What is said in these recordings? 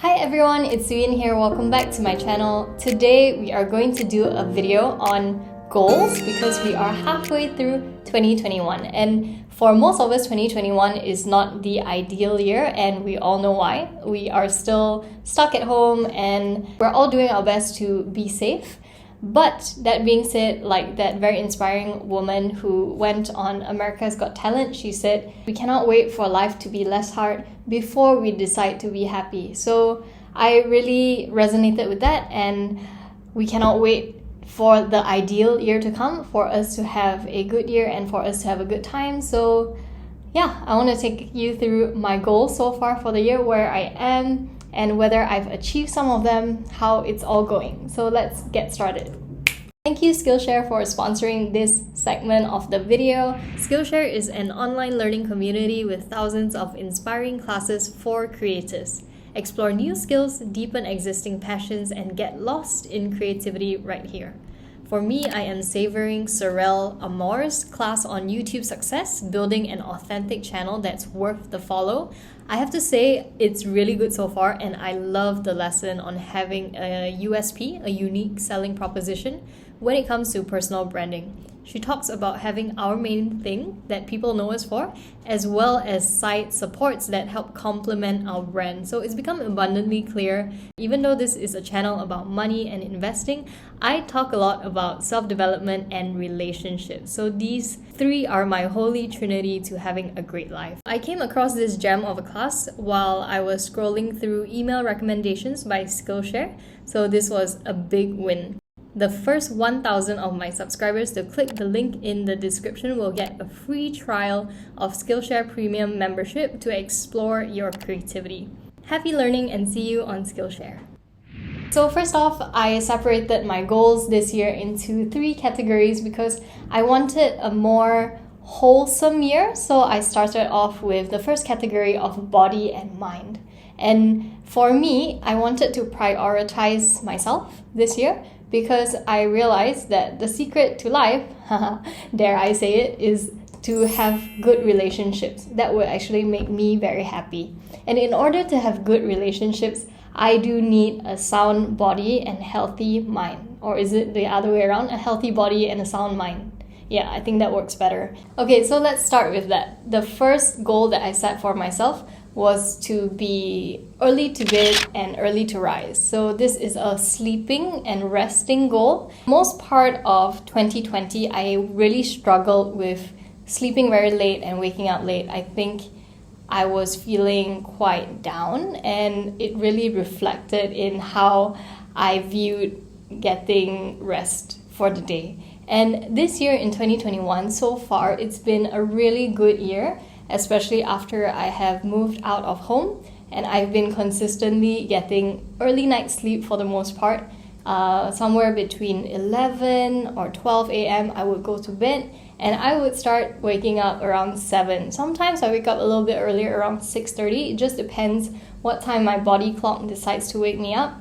Hi everyone, it's Suyin here. Welcome back to my channel. Today we are going to do a video on goals because we are halfway through 2021, and for most of us 2021 is not the ideal year, and we all know why. We are still stuck at home and we're all doing our best to be safe. But that being said, like that very inspiring woman who went on America's Got Talent, she said, we cannot wait for life to be less hard before we decide to be happy. So I really resonated with that, and we cannot wait for the ideal year to come, for us to have a good year and for us to have a good time. So yeah, I want to take you through my goals so far for the year, where I am, and whether I've achieved some of them, how it's all going. So let's get started. Thank you Skillshare for sponsoring this segment of the video. Skillshare is an online learning community with thousands of inspiring classes for creators. Explore new skills, deepen existing passions, and get lost in creativity right here. For me, I am savoring Sorel Amor's class on YouTube success, building an authentic channel that's worth the follow. I have to say, it's really good so far, and I love the lesson on having a USP, a unique selling proposition, when it comes to personal branding. She talks about having our main thing that people know us for, as well as side supports that help complement our brand. So it's become abundantly clear, even though this is a channel about money and investing, I talk a lot about self-development and relationships. So these three are my holy trinity to having a great life. I came across this gem of a class while I was scrolling through email recommendations by Skillshare. So this was a big win. The first 1,000 of my subscribers to click the link in the description will get a free trial of Skillshare Premium membership to explore your creativity. Happy learning, and see you on Skillshare. So first off, I separated my goals this year into 3 categories because I wanted a more wholesome year. So I started off with the first category of body and mind. And for me, I wanted to prioritize myself this year, because I realized that the secret to life, dare I say it, is to have good relationships. That would actually make me very happy. And in order to have good relationships, I do need a sound body and healthy mind. Or is it the other way around? A healthy body and a sound mind. Yeah, I think that works better. Okay, so let's start with that. The first goal that I set for myself was to be early to bed and early to rise. So this is a sleeping and resting goal. Most part of 2020, I really struggled with sleeping very late and waking up late. I think I was feeling quite down, and it really reflected in how I viewed getting rest for the day. And this year in 2021, so far, it's been a really good year, especially after I have moved out of home, and I've been consistently getting early night sleep for the most part. Somewhere between 11 or 12 a.m. I would go to bed, and I would start waking up around 7. Sometimes I wake up a little bit earlier, around 6:30. It just depends what time my body clock decides to wake me up.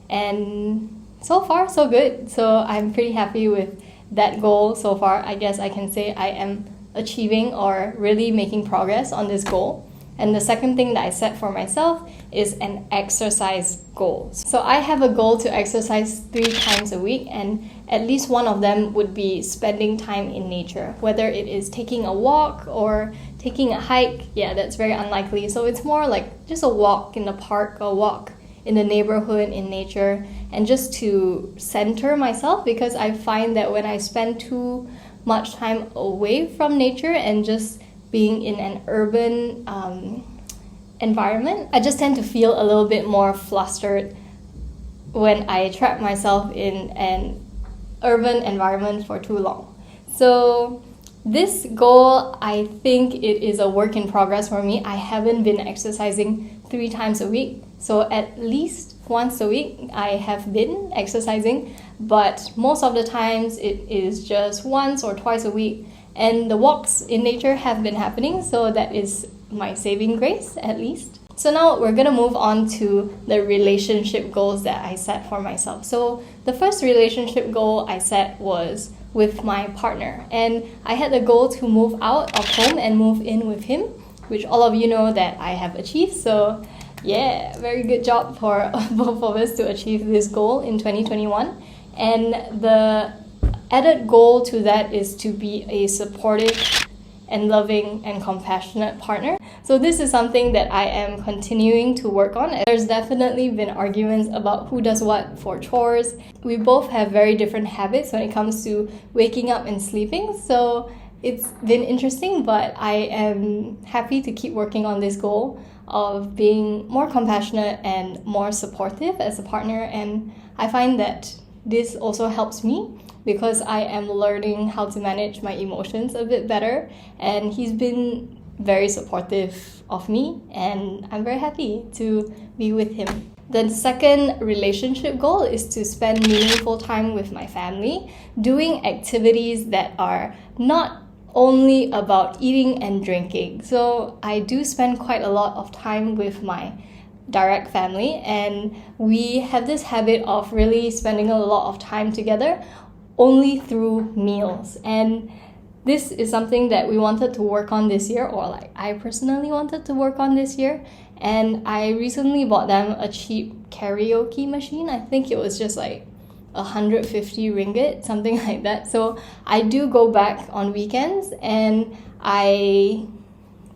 And so far, so good. So I'm pretty happy with that goal so far. I guess I can say I am achieving or really making progress on this goal. And the second thing that I set for myself is an exercise goal. So I have a goal to exercise 3 times a week, and at least one of them would be spending time in nature, whether it is taking a walk or taking a hike. Yeah, that's very unlikely. So it's more like just a walk in the park, a walk in the neighborhood in nature, and just to center myself, because I find that when I spend too much time away from nature and just being in an urban environment, I just tend to feel a little bit more flustered when I trap myself in an urban environment for too long. So this goal, I think it is a work in progress for me. I haven't been exercising 3 times a week. So at least once a week I have been exercising, but most of the times it is just once or twice a week. And the walks in nature have been happening, so that is my saving grace at least. So now we're gonna move on to the relationship goals that I set for myself. So the first relationship goal I set was with my partner, and I had the goal to move out of home and move in with him, which all of you know that I have achieved. So Yeah, very good job for both of us to achieve this goal in 2021. And the added goal to that is to be a supportive and loving and compassionate partner. So this is something that I am continuing to work on. There's definitely been arguments about who does what for chores. We both have very different habits when it comes to waking up and sleeping. So it's been interesting, but I am happy to keep working on this goal of being more compassionate and more supportive as a partner. And I find that this also helps me because I am learning how to manage my emotions a bit better. And he's been very supportive of me, and I'm very happy to be with him. The second relationship goal is to spend meaningful time with my family, doing activities that are not only about eating and drinking. So I do spend quite a lot of time with my direct family, and we have this habit of really spending a lot of time together only through meals. And this is something that we wanted to work on this year, or like I personally wanted to work on this year. And I recently bought them a cheap karaoke machine. I think it was just like 150 ringgit, something like that. So I do go back on weekends, and I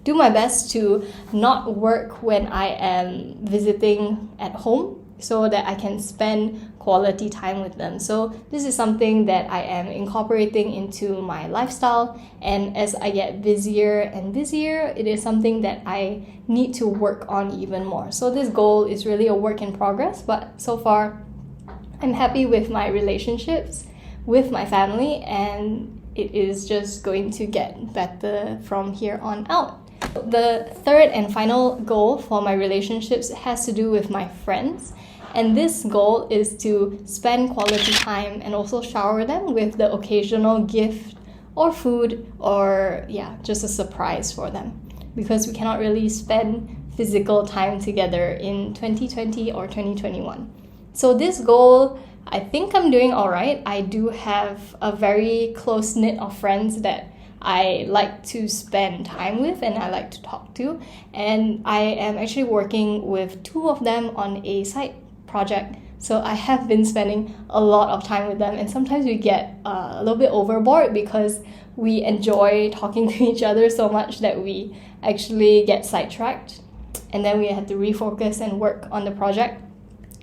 do my best to not work when I am visiting at home so that I can spend quality time with them. So this is something that I am incorporating into my lifestyle, and as I get busier and busier, it is something that I need to work on even more. So this goal is really a work in progress, but so far I'm happy with my relationships with my family, and it is just going to get better from here on out. The third and final goal for my relationships has to do with my friends. And this goal is to spend quality time and also shower them with the occasional gift or food or just a surprise for them, because we cannot really spend physical time together in 2020 or 2021. So this goal, I think I'm doing all right. I do have a very close knit of friends that I like to spend time with and I like to talk to. And I am actually working with two of them on a side project. So I have been spending a lot of time with them, and sometimes we get a little bit overboard because we enjoy talking to each other so much that we actually get sidetracked, and then we have to refocus and work on the project.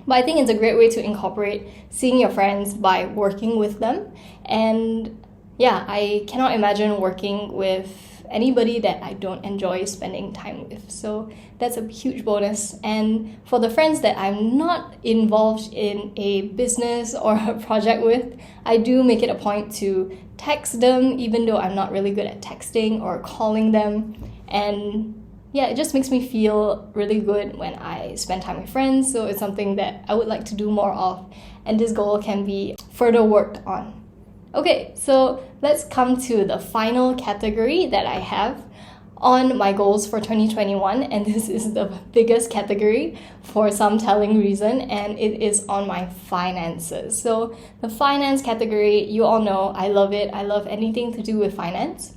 But I think it's a great way to incorporate seeing your friends by working with them. And I cannot imagine working with anybody that I don't enjoy spending time with. So that's a huge bonus. And for the friends that I'm not involved in a business or a project with, I do make it a point to text them, even though I'm not really good at texting or calling them. And it just makes me feel really good when I spend time with friends. So it's something that I would like to do more of, and this goal can be further worked on. Okay, so let's come to the final category that I have on my goals for 2021, and this is the biggest category for some telling reason, and it is on my finances. So the finance category, you all know I love it. I love anything to do with finance.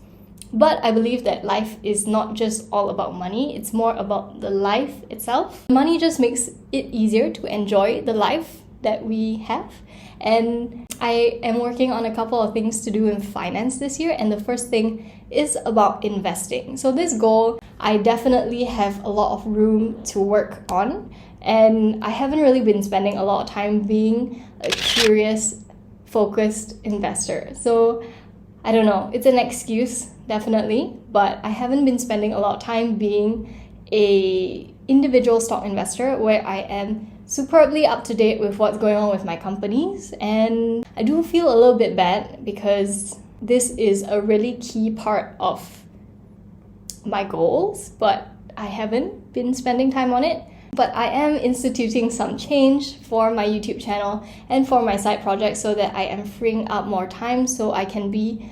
But I believe that life is not just all about money, it's more about the life itself. Money just makes it easier to enjoy the life that we have. And I am working on a couple of things to do in finance this year, and the first thing is about investing. So this goal, I definitely have a lot of room to work on, and I haven't really been spending a lot of time being a curious, focused investor. So I don't know, it's an excuse, definitely, but I haven't been spending a lot of time being a individual stock investor where I am superbly up to date with what's going on with my companies. And I do feel a little bit bad because this is a really key part of my goals, but I haven't been spending time on it. But I am instituting some change for my YouTube channel and for my side project so that I am freeing up more time so I can be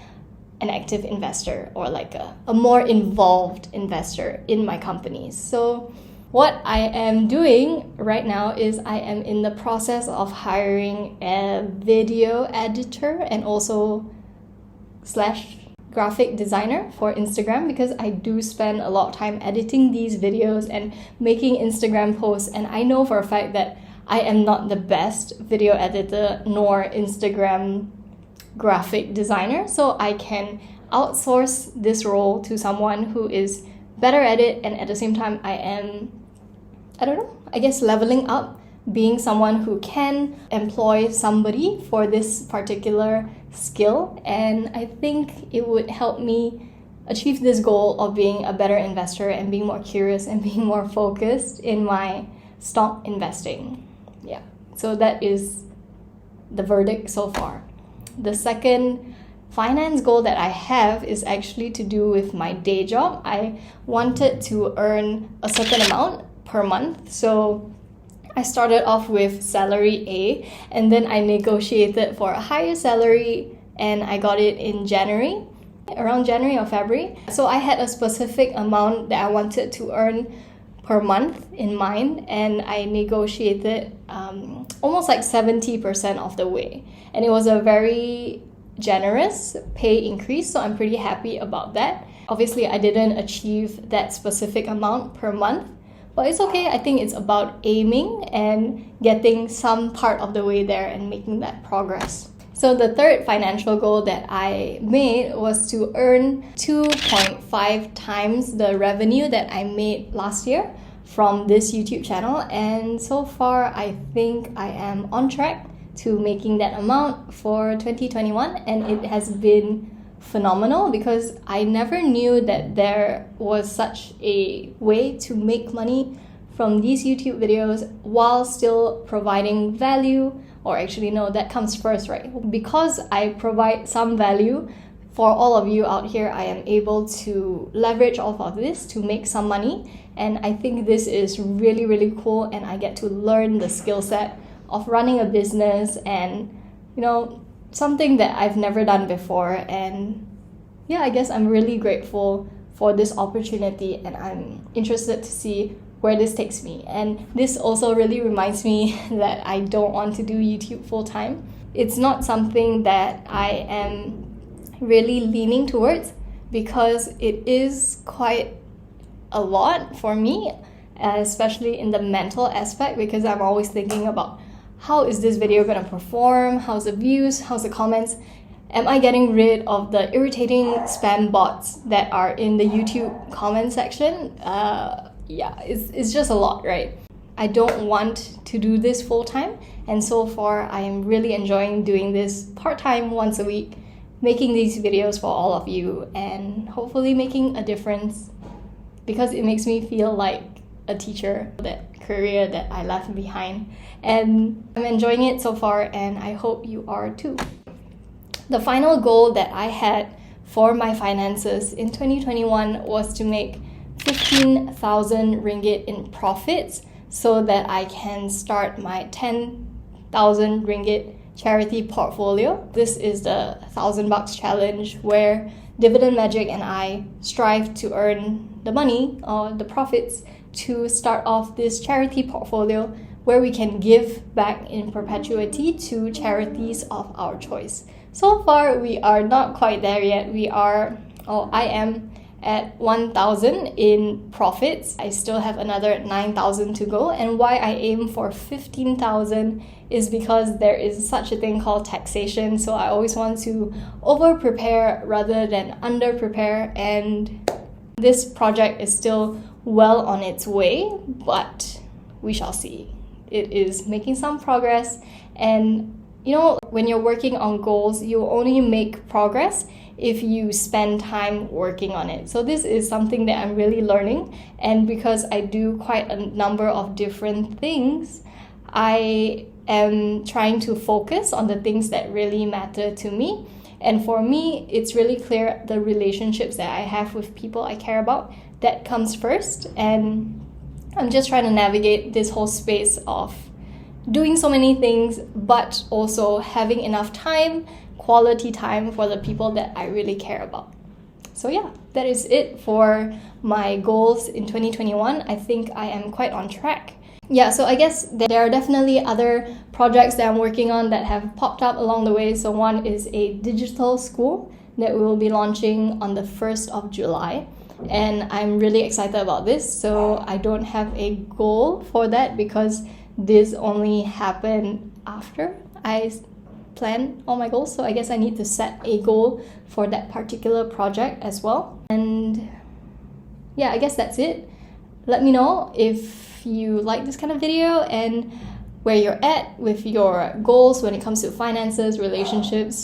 an active investor, or like a more involved investor in my companies. So what I am doing right now is I am in the process of hiring a video editor and also / graphic designer for Instagram because I do spend a lot of time editing these videos and making Instagram posts, and I know for a fact that I am not the best video editor nor Instagram graphic designer, so I can outsource this role to someone who is better at it, and at the same time I am, I guess leveling up, being someone who can employ somebody for this particular skill. And I think it would help me achieve this goal of being a better investor and being more curious and being more focused in my stock investing. Yeah, so that is the verdict so far. The second finance goal that I have is actually to do with my day job. I wanted to earn a certain amount per month, so I started off with salary A, and then I negotiated for a higher salary, and I got it in January, around January or February. So I had a specific amount that I wanted to earn per month in mind, and I negotiated almost like 70% of the way, and it was a very generous pay increase, so I'm pretty happy about that. Obviously, I didn't achieve that specific amount per month, but it's okay. I think it's about aiming and getting some part of the way there and making that progress. So the third financial goal that I made was to earn 2.5 times the revenue that I made last year from this YouTube channel, and so far I think I am on track to making that amount for 2021, and it has been phenomenal because I never knew that there was such a way to make money from these YouTube videos while still providing value. Or actually no, that comes first, right? Because I provide some value for all of you out here, I am able to leverage off of this to make some money, and I think this is really, really cool, and I get to learn the skill set of running a business, and something that I've never done before. And yeah, I guess I'm really grateful for this opportunity, and I'm interested to see where this takes me. And this also really reminds me that I don't want to do YouTube full-time. It's not something that I am really leaning towards because it is quite a lot for me, especially in the mental aspect, because I'm always thinking about how is this video going to perform, how's the views, how's the comments, am I getting rid of the irritating spam bots that are in the YouTube comment section? It's just a lot, right? I don't want to do this full-time, and so far I am really enjoying doing this part-time once a week, making these videos for all of you and hopefully making a difference, because it makes me feel like a teacher, that career that I left behind, and I'm enjoying it so far, and I hope you are too. The final goal that I had for my finances in 2021 was to make 15,000 ringgit in profits so that I can start my 10,000 ringgit charity portfolio. This is the $1,000 challenge where Dividend Magic and I strive to earn the money or the profits to start off this charity portfolio where we can give back in perpetuity to charities of our choice. So far, we are not quite there yet. I am at 1,000 in profits. I still have another 9,000 to go, and why I aim for 15,000 is because there is such a thing called taxation, so I always want to over-prepare rather than under-prepare, and this project is still well on its way, but we shall see. It is making some progress, and when you're working on goals, you only make progress if you spend time working on it. So this is something that I'm really learning, and because I do quite a number of different things, I am trying to focus on the things that really matter to me. And for me, it's really clear the relationships that I have with people I care about, that comes first. And I'm just trying to navigate this whole space of doing so many things, but also having enough time, quality time for the people that I really care about. So yeah, that is it for my goals in 2021. I think I am quite on track. Yeah, so I guess there are definitely other projects that I'm working on that have popped up along the way. So one is a digital school that we will be launching on the 1st of July. And I'm really excited about this. So I don't have a goal for that because this only happened after I plan all my goals. So I guess I need to set a goal for that particular project as well. And yeah, I guess that's it. Let me know if you like this kind of video and where you're at with your goals when it comes to finances, relationship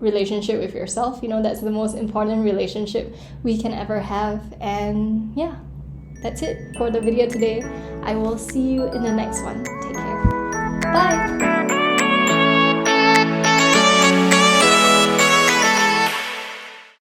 with yourself. That's the most important relationship we can ever have. And yeah, that's it for the video today. I will see you in the next one. Take care. Bye.